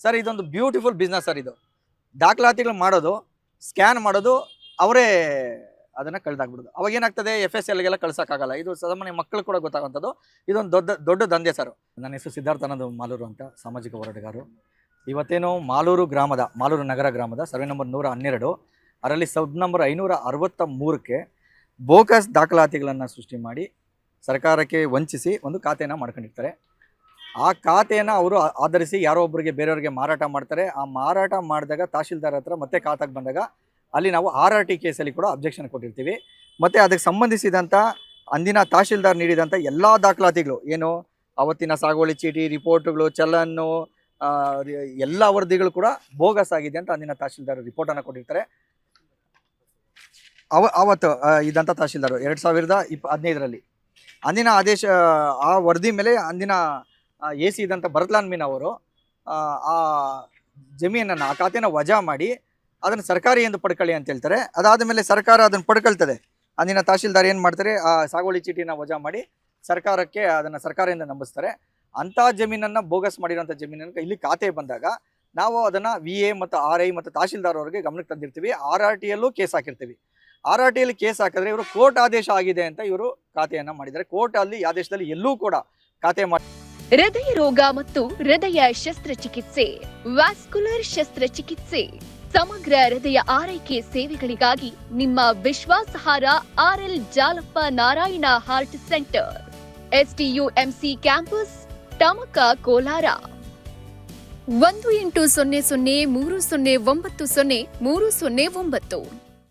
Sir ಇದೊಂದು beautiful business sir. ಇದು ದಾಖಲಾತಿಗಳು ಮಾಡೋದು, ಸ್ಕ್ಯಾನ್ ಮಾಡೋದು, ಅವರೇ ಅದನ್ನ ಕಳ್ದಾಕ್ಬಿಡೋದು. ಅವಾಗ ಏನಾಗ್ತದೆ, FSLಗೆಲ್ಲ ಕಳ್ಸೋಕ್ಕಾಗಲ್ಲ. ಇದು ಸಾಮಾನ್ಯ ಮಕ್ಕಳು ಕೂಡ ಗೊತ್ತಾಗುವಂಥದ್ದು. ಇದೊಂದು ದೊಡ್ಡ ದೊಡ್ಡ ದಂಧೆ ಸರ್. ನನ್ನ ಹೆಸರು ಸಿದ್ಧಾರ್ಥನಂದ್ ಮಾಲೂರು ಅಂತ, ಸಾಮಾಜಿಕ ಹೋರಾಟಗಾರರು. ಇವತ್ತೇನು ಮಾಲೂರು ನಗರ ಗ್ರಾಮದ ಸರ್ವೆ ನಂಬರ್ 112 ಅದರಲ್ಲಿ ಸಬ್ ನಂಬರ್ 563ಕ್ಕೆ ಬೋಗಸ್ ದಾಖಲಾತಿಗಳನ್ನು ಸೃಷ್ಟಿ ಮಾಡಿ ಸರ್ಕಾರಕ್ಕೆ ವಂಚಿಸಿ ಒಂದು ಖಾತೆಯನ್ನು ಮಾಡ್ಕೊಂಡಿರ್ತಾರೆ. ಆ ಖಾತೆಯನ್ನು ಅವರು ಆಧರಿಸಿ ಯಾರೋ ಒಬ್ಬರಿಗೆ ಬೇರೆಯವರಿಗೆ ಮಾರಾಟ ಮಾಡ್ತಾರೆ. ಆ ಮಾರಾಟ ಮಾಡಿದಾಗ ತಹಶೀಲ್ದಾರ್ ಹತ್ರ ಮತ್ತೆ ಖಾತೆಗೆ ಬಂದಾಗ ಅಲ್ಲಿ ನಾವು RRT ಕೇಸಲ್ಲಿ ಕೂಡ ಅಬ್ಜೆಕ್ಷನ್ ಕೊಟ್ಟಿರ್ತೀವಿ. ಮತ್ತು ಅದಕ್ಕೆ ಸಂಬಂಧಿಸಿದಂಥ ಅಂದಿನ ತಹಶೀಲ್ದಾರ್ ನೀಡಿದಂಥ ಎಲ್ಲ ದಾಖಲಾತಿಗಳು ಏನು, ಅವತ್ತಿನ ಸಾಗುವಳಿ ಚೀಟಿ, ರಿಪೋರ್ಟ್ಗಳು, ಚಲನ್ನು, ಎಲ್ಲ ವರದಿಗಳು ಕೂಡ ಬೋಗಸ್ ಆಗಿದೆ ಅಂತ ಅಂದಿನ ತಹಶೀಲ್ದಾರ್ ರಿಪೋರ್ಟನ್ನು ಕೊಟ್ಟಿರ್ತಾರೆ. ಅವತ್ತು ಇದಂಥ ತಹಶೀಲ್ದಾರ್ 2015ರಲ್ಲಿ ಅಂದಿನ ಆದೇಶ, ಆ ವರದಿ ಮೇಲೆ ಅಂದಿನ AC ಇದ್ದಂಥ ಭರತ್ಲಾಲ್ ಮೀನಾ ಅವರು ಆ ಜಮೀನನ್ನು, ಆ ಖಾತೆನ ವಜಾ ಮಾಡಿ ಅದನ್ನು ಸರ್ಕಾರಿ ಎಂದು ಪಡ್ಕೊಳ್ಳಿ ಅಂತ ಹೇಳ್ತಾರೆ. ಅದಾದ ಮೇಲೆ ಸರ್ಕಾರ ಅದನ್ನು ಪಡ್ಕೊಳ್ತದೆ. ಅಂದಿನ ತಹಶೀಲ್ದಾರ್ ಏನು ಮಾಡ್ತಾರೆ, ಆ ಸಾಗುವಳಿ ಚೀಟಿನ ವಜಾ ಮಾಡಿ ಸರ್ಕಾರಕ್ಕೆ ಅದನ್ನು ಸರ್ಕಾರದಿಂದ ನಂಬಿಸ್ತಾರೆ. ಅಂಥ ಜಮೀನನ್ನು, ಬೋಗಸ್ ಮಾಡಿರೋಂಥ ಜಮೀನನ್ನು ಇಲ್ಲಿ ಖಾತೆ ಬಂದಾಗ ನಾವು ಅದನ್ನು VA ಮತ್ತು RI ಮತ್ತು ತಹಶೀಲ್ದಾರ್ ಅವರಿಗೆ ಗಮನಕ್ಕೆ ತಂದಿರ್ತೀವಿ. RRTಯಲ್ಲೂ ಕೇಸ್ ಹಾಕಿರ್ತೀವಿ. RRTಯಲ್ಲಿ ಕೇಸ್ ಹಾಕಿದ್ರೆ ಇವರು ಕೋರ್ಟ್ ಆದೇಶ ಆಗಿದೆ ಅಂತ ಇವರು ಖಾತೆಯನ್ನು ಮಾಡಿದ್ದಾರೆ. ಕೋರ್ಟ್ ಅಲ್ಲಿ ಆದೇಶದಲ್ಲಿ ಎಲ್ಲೂ ಕೂಡ ಖಾತೆ ಮಾಡಿ ಹೃದಯ ರೋಗ ಮತ್ತು ಹೃದಯ ಶಸ್ತ್ರಚಿಕಿತ್ಸೆ, ವ್ಯಾಸ್ಕುಲರ್ ಶಸ್ತ್ರಚಿಕಿತ್ಸೆ, ಸಮಗ್ರ ಹೃದಯ ಆರೈಕೆ ಸೇವೆಗಳಿಗಾಗಿ ನಿಮ್ಮ ವಿಶ್ವಾಸಾರ್ಹ RL Jalappa Narayana Heart Centre, STUMC campus, Tamaka, Kolar. 180030090309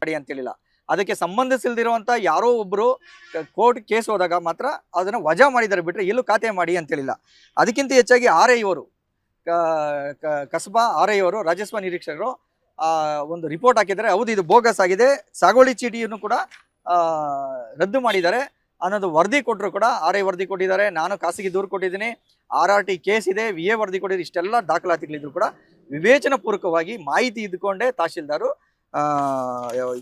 ಮಾಡಿ ಅಂತೇಳಿಲ್ಲ. ಅದಕ್ಕೆ ಸಂಬಂಧಿಸಿಲ್ದಿರುವಂಥ ಯಾರೋ ಒಬ್ಬರು ಕೋರ್ಟ್ ಕೇಸ್ ಹೋದಾಗ ಮಾತ್ರ ಅದನ್ನು ವಜಾ ಮಾಡಿದ್ದಾರೆ, ಬಿಟ್ಟರೆ ಎಲ್ಲೂ ಖಾತೆ ಮಾಡಿ ಅಂತೇಳಿಲ್ಲ. ಅದಕ್ಕಿಂತ ಹೆಚ್ಚಾಗಿ RI ಅವರು, ಕಸಬಾ RI ಅವರು, ರಾಜಸ್ವ ನಿರೀಕ್ಷಕರು ಒಂದು ರಿಪೋರ್ಟ್ ಹಾಕಿದ್ದಾರೆ. ಹೌದು, ಇದು ಬೋಗಸ್ ಆಗಿದೆ, ಸಾಗುವಳಿ ಚೀಟಿಯನ್ನು ಕೂಡ ರದ್ದು ಮಾಡಿದ್ದಾರೆ ಅನ್ನೋದು ವರದಿ ಕೊಟ್ಟರು ಕೂಡ. RI ವರದಿ ಕೊಟ್ಟಿದ್ದಾರೆ, ನಾನು ಖಾಸಗಿ ದೂರು ಕೊಟ್ಟಿದ್ದೀನಿ, RRT ಕೇಸ್ ಇದೆ, VA ವರದಿ ಕೊಟ್ಟಿದ್ದಾರೆ. ಇಷ್ಟೆಲ್ಲ ದಾಖಲಾತಿಗಳಿದ್ರು ಕೂಡ ವಿವೇಚನಾ ಪೂರ್ವಕವಾಗಿ ಮಾಹಿತಿ ಇದ್ದುಕೊಂಡೇ ತಹಶೀಲ್ದಾರು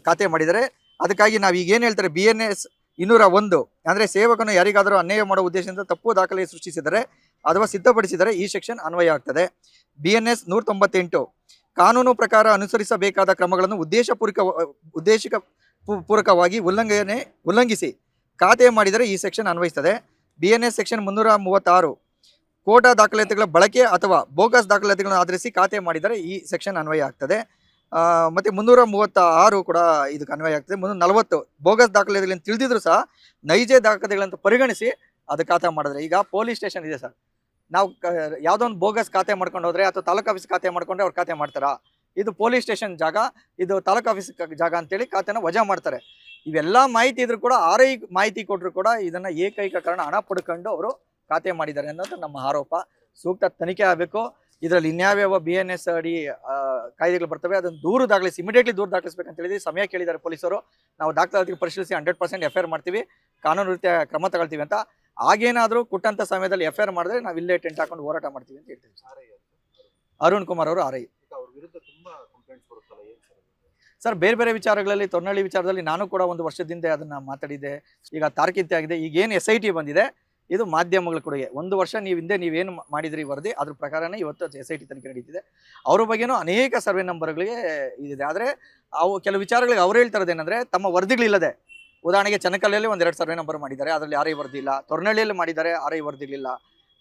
ಖಾತೆ ಮಾಡಿದ್ದಾರೆ. ಅದಕ್ಕಾಗಿ ನಾವು ಈಗ ಏನು ಹೇಳ್ತಾರೆ, BNS 201 ಅಂದರೆ ಸೇವಕನು ಯಾರಿಗಾದರೂ ಅನ್ಯಾಯ ಮಾಡೋ ಉದ್ದೇಶದಿಂದ ತಪ್ಪು ದಾಖಲೆ ಸೃಷ್ಟಿಸಿದರೆ ಅಥವಾ ಸಿದ್ಧಪಡಿಸಿದರೆ ಈ ಸೆಕ್ಷನ್ ಅನ್ವಯ ಆಗ್ತದೆ. BNS 198 ಕಾನೂನು ಪ್ರಕಾರ ಅನುಸರಿಸಬೇಕಾದ ಕ್ರಮಗಳನ್ನು ಉದ್ದೇಶಪೂರ್ವಕವಾಗಿ ಉಲ್ಲಂಘಿಸಿ ಖಾತೆ ಮಾಡಿದರೆ ಈ ಸೆಕ್ಷನ್ ಅನ್ವಯಿಸ್ತದೆ. BNS ಸೆಕ್ಷನ್ 336 ಕೋಟಾ ದಾಖಲಾತಿಗಳ ಬಳಕೆ ಅಥವಾ ಬೋಗಸ್ ದಾಖಲಾತಿಗಳನ್ನು ಆಧರಿಸಿ ಖಾತೆ ಮಾಡಿದರೆ ಈ ಸೆಕ್ಷನ್ ಅನ್ವಯ ಆಗ್ತದೆ. ಮತ್ತು 336 ಕೂಡ ಇದಕ್ಕೆ ಅನ್ವಯ ಆಗ್ತದೆ. 340 ಬೋಗಸ್ ದಾಖಲಾತಿಗಳನ್ನು ತಿಳಿದಿದ್ರು ಸಹ ನೈಜ ದಾಖಲೆಗಳಂತ ಪರಿಗಣಿಸಿ ಅದು ಖಾತೆ ಮಾಡಿದ್ರೆ. ಈಗ ಪೊಲೀಸ್ ಸ್ಟೇಷನ್ ಇದೆ ಸರ್, ನಾವು ಯಾವುದೋ ಒಂದು ಬೋಗಸ್ ಖಾತೆ ಮಾಡ್ಕೊಂಡು ಹೋದರೆ ಅಥವಾ ತಾಲೂಕು ಆಫೀಸ್ ಖಾತೆ ಮಾಡ್ಕೊಂಡ್ರೆ ಅವ್ರು ಖಾತೆ ಮಾಡ್ತಾರಾ? ಇದು ಪೊಲೀಸ್ ಸ್ಟೇಷನ್ ಜಾಗ, ಇದು ತಾಲೂಕು ಆಫೀಸ್ ಜಾಗ ಅಂತೇಳಿ ಖಾತೆನ ವಜಾ ಮಾಡ್ತಾರೆ. ಇವೆಲ್ಲ ಮಾಹಿತಿ ಇದ್ರೂ ಕೂಡ RI ಮಾಹಿತಿ ಕೊಟ್ಟರು ಕೂಡ ಇದನ್ನು ಏಕೈಕ ಕಾರಣ ಹಣ ಪಡ್ಕೊಂಡು ಅವರು ಖಾತೆ ಮಾಡಿದ್ದಾರೆ ಅನ್ನೋದು ನಮ್ಮ ಆರೋಪ. ಸೂಕ್ತ ತನಿಖೆ ಆಗಬೇಕು. ಇದರಲ್ಲಿ ಇನ್ಯಾವ್ಯಾವ BNS ಅಡಿ ಕಾಯ್ದೆಗಳು ಬರ್ತವೆ ಅದನ್ನು ದೂರು ದಾಖಲಿಸಿ, ಇಮಿಡಿಯೇಟ್ಲಿ ದೂರು ದಾಖಲಿಸಬೇಕಂತ ಹೇಳಿದ್ವಿ. ಸಮಯ ಕೇಳಿದ್ದಾರೆ ಪೊಲೀಸರು. ನಾವು ದಾಖಲಾತಿಗೆ ಪರಿಶೀಲಿಸಿ 100% FIR ಮಾಡ್ತೀವಿ, ಕಾನೂನು ರೀತಿಯ ಕ್ರಮ ತಗೊಳ್ತೀವಿ ಅಂತ. ಆಗೇನಾದರೂ ಕೊಟ್ಟಂಥ ಸಮಯದಲ್ಲಿ FIR ಮಾಡಿದ್ರೆ ನಾವು ಇಲ್ಲೇ ಟೆಂಟ್ ಹಾಕೊಂಡು ಹೋರಾಟ ಮಾಡ್ತೀವಿ ಅಂತ ಹೇಳ್ತೀವಿ. ಅರುಣ್ ಕುಮಾರ್ ಅವರು RI. ಸರ್, ಬೇರೆ ಬೇರೆ ವಿಚಾರಗಳಲ್ಲಿ, ತೊನ್ನಳ್ಳಿ ವಿಚಾರದಲ್ಲಿ ನಾನು ಕೂಡ 1 ವರ್ಷದಿಂದ ಅದನ್ನು ಮಾತಾಡಿದ್ದೆ. ಈಗ ತಾರ್ಕಿಕ ಆಗಿದೆ. ಈಗೇನು SIT ಬಂದಿದೆ ಇದು ಮಾಧ್ಯಮಗಳ ಕೊಡುಗೆ. 1 ವರ್ಷ ನೀವೇನು ಮಾಡಿದ್ರಿ ವರದಿ, ಅದ್ರ ಪ್ರಕಾರನೇ ಇವತ್ತು SIT ತನಿಖೆ ನಡೀತಿದೆ. ಅವ್ರ ಬಗ್ಗೆನೂ ಅನೇಕ ಸರ್ವೆ ನಂಬರ್ಗಳಿಗೆ ಇದಿದೆ. ಆದರೆ ಕೆಲವು ವಿಚಾರಗಳಿಗೆ ಅವ್ರು ಹೇಳ್ತಾರದೇನೆಂದರೆ ತಮ್ಮ ವರದಿಗಳಿಲ್ಲದೆ, ಉದಾಹರಣೆಗೆ ಚನ್ನಕಲ್ಲಲ್ಲಿ 1-2 ಸರ್ವೆ ನಂಬರ್ ಮಾಡಿದ್ದಾರೆ, ಅದರಲ್ಲಿ RI ವರದಿ ಇಲ್ಲ. ತೊರ್ನಳ್ಳಿಯಲ್ಲಿ ಮಾಡಿದ್ದಾರೆ, RI ವರದಿಗಳಿಲ್ಲ.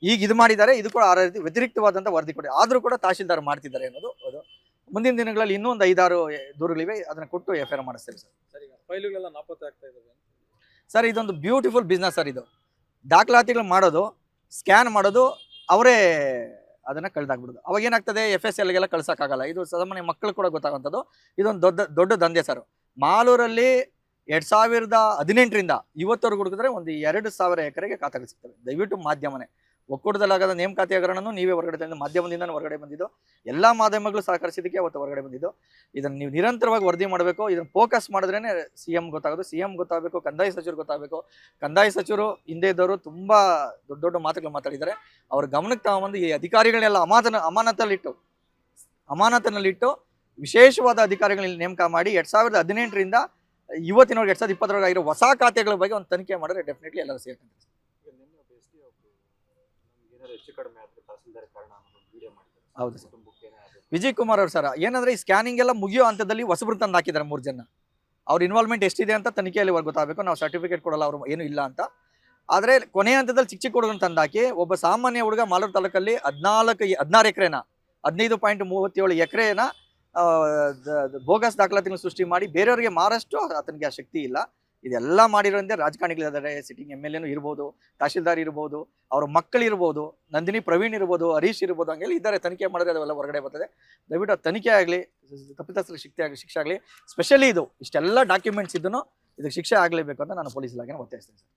ಈಗ ಇದು ಮಾಡಿದ್ದಾರೆ, ಇದು ಕೂಡ RI ವ್ಯತಿರಿಕ್ತವಾದಂಥ ವರದಿ ಕೊಡಿ, ಆದರೂ ಕೂಡ ತಹಶೀಲ್ದಾರ್ ಮಾಡ್ತಿದ್ದಾರೆ ಅನ್ನೋದು ಅದು. ಮುಂದಿನ ದಿನಗಳಲ್ಲಿ ಇನ್ನೂ 1-5-6 ದೂರುಗಳಿವೆ, ಅದನ್ನು ಕೊಟ್ಟು FIR ಮಾಡಿಸ್ತೇವೆ ಸರ್. ಫೈಲುಗಳೆಲ್ಲ ನಾಪತ್ತೆ ಆಗ್ತಾ ಇದ್ದಾವೆ ಸರ್. ಇದೊಂದು ಬ್ಯೂಟಿಫುಲ್ ಬಿಸ್ನೆಸ್ ಸರ್. ಇದು ದಾಖಲಾತಿಗಳು ಮಾಡೋದು, ಸ್ಕ್ಯಾನ್ ಮಾಡೋದು, ಅವರೇ ಅದನ್ನು ಕಳ್ದಾಕ್ಬಿಡೋದು. ಅವಾಗ ಏನಾಗ್ತದೆ, FSLಗೆಲ್ಲ ಕಳ್ಸೋಕ್ಕಾಗಲ್ಲ. ಇದು ಸಾಮಾನ್ಯ ಮಕ್ಕಳು ಕೂಡ ಗೊತ್ತಾಗುವಂಥದ್ದು. ಇದೊಂದು ದೊಡ್ಡ ದಂಧೆ ಸರ್. ಮಾಲೂರಲ್ಲಿ 2018ರಿಂದ ಇವತ್ತವರೆಗೂ ಹುಡುಕಿದ್ರೆ ಒಂದು 2,000 ಎಕರೆಗೆ ಖಾತೆಗಳು ಸಿಗ್ತವೆ. ದಯವಿಟ್ಟು ಮಾಧ್ಯಮನೇ, ಒಕ್ಕೂಟದಲ್ಲಾಗದ ನೇಮಕಾತಿ ಹಗರಣನೂ ನೀವೇ ಹೊರಗಡೆ ತಂದು, ಮಾಧ್ಯಮದಿಂದ ಹೊರಗಡೆ ಬಂದಿದ್ದು, ಎಲ್ಲ ಮಾಧ್ಯಮಗಳು ಸಹಕರಿಸಿದ್ದಕ್ಕೆ ಅವತ್ತು ಹೊರಗಡೆ ಬಂದಿದ್ದು. ಇದನ್ನು ನೀವು ನಿರಂತರವಾಗಿ ವರದಿ ಮಾಡಬೇಕು. ಇದನ್ನು ಫೋಕಸ್ ಮಾಡಿದ್ರೇ CM ಗೊತ್ತಾಗೋದು, CM ಗೊತ್ತಾಗಬೇಕು, ಕಂದಾಯ ಸಚಿವರು ಗೊತ್ತಾಗಬೇಕು. ಕಂದಾಯ ಸಚಿವರು ಹಿಂದೆ ಇದ್ದವರು ತುಂಬ ದೊಡ್ಡ ಮಾತುಗಳು ಮಾತಾಡಿದ್ದಾರೆ. ಅವ್ರ ಗಮನಕ್ಕೆ ತಗೊಂಬಂದು ಈ ಅಧಿಕಾರಿಗಳನ್ನೆಲ್ಲ ಅಮಾನತಿನಲ್ಲಿಟ್ಟು ವಿಶೇಷವಾದ ಅಧಿಕಾರಿಗಳನ್ನ ನೇಮಕ ಮಾಡಿ 2018ರಿಂದ ಇವತ್ತಿನವರೆಗೆ 2020 ಆಗಿರೋ ಹೊಸ ಖಾತೆಗಳ ಬಗ್ಗೆ ಒಂದು ತನಿಖೆ ಮಾಡಿದ್ರೆ ಡೆಫಿನೆಟ್ಲಿ ಎಲ್ಲರೂ ಸೇರ್ಕೊಂತಾರೆ. ಹೌದು ಸರ್. ವಿಜಯ್ ಕುಮಾರ್ ಅವ್ರು ಸರ್ ಏನಂದ್ರೆ ಈ ಸ್ಕ್ಯಾನಿಂಗ್ ಎಲ್ಲ ಮುಗಿಯೋ ಹಂತದಲ್ಲಿ ಹೊಸಬ್ರು ತಂದು ಹಾಕಿದ್ದಾರೆ 3 ಜನ. ಅವ್ರ ಇನ್ವಾಲ್ವ್ಮೆಂಟ್ ಎಷ್ಟಿದೆ ಅಂತ ತನಿಖೆಯಲ್ಲಿ ಗೊತ್ತಾಗಬೇಕು. ನಾವು ಸರ್ಟಿಫಿಕೇಟ್ ಕೊಡಲ್ಲ, ಅವ್ರು ಏನು ಇಲ್ಲ ಅಂತ. ಆದರೆ ಕೊನೆಯ ಹಂತದಲ್ಲಿ ಚಿಕ್ಕ ಹುಡುಗನ ತಂದಾಕಿ ಒಬ್ಬ ಸಾಮಾನ್ಯ ಹುಡುಗ ಮಾಲೂರು ತಾಲೂಕಲ್ಲಿ 16 ಎಕರೆನ 15.37 ಎಕರೆನ ಬೋಗಸ್ ದಾಖಲಾತಿಗಳನ್ನು ಸೃಷ್ಟಿ ಮಾಡಿ ಬೇರೆಯವರಿಗೆ ಮಾರಷ್ಟು ಆತನಿಗೆ ಆ ಶಕ್ತಿ ಇಲ್ಲ. ಇದೆಲ್ಲ ಮಾಡಿರೋದ್ರಿಂದ ರಾಜಕಾರಣಿಗಳಿದ್ದಾರೆ. ಸಿಟ್ಟಿಂಗ್ MLA ಇರ್ಬೋದು, ತಹಶೀಲ್ದಾರ್ ಇರ್ಬೋದು, ಅವ್ರ ಮಕ್ಕಳು ಇರ್ಬೋದು, ನಂದಿನಿ ಪ್ರವೀಣ್ ಇರ್ಬೋದು, ಹರೀಶ್ ಇರ್ಬೋದು, ಹಂಗೆಲ್ಲ ಇದ್ದಾರೆ. ತನಿಖೆ ಮಾಡಿದ್ರೆ ಅದೆಲ್ಲ ಹೊರಗಡೆ ಬರ್ತದೆ. ದಯವಿಟ್ಟು ತನಿಖೆ ಆಗಲಿ, ತಪ್ಪಿತಸ್ಥರಿಗೆ ಶಿಕ್ಷೆ ಆಗಲಿ. ಸ್ಪೆಷಲಿ ಇಷ್ಟೆಲ್ಲ ಡಾಕ್ಯುಮೆಂಟ್ಸ್ ಇದ್ದೂ ಇದಕ್ಕೆ ಶಿಕ್ಷೆ ಆಗಲೇಬೇಕು ಅಂತ ನಾನು ಪೊಲೀಸ್ ಇಲಾಖೆನ ಒತ್ತಾಯಿಸ್ತೇನೆ ಸರ್.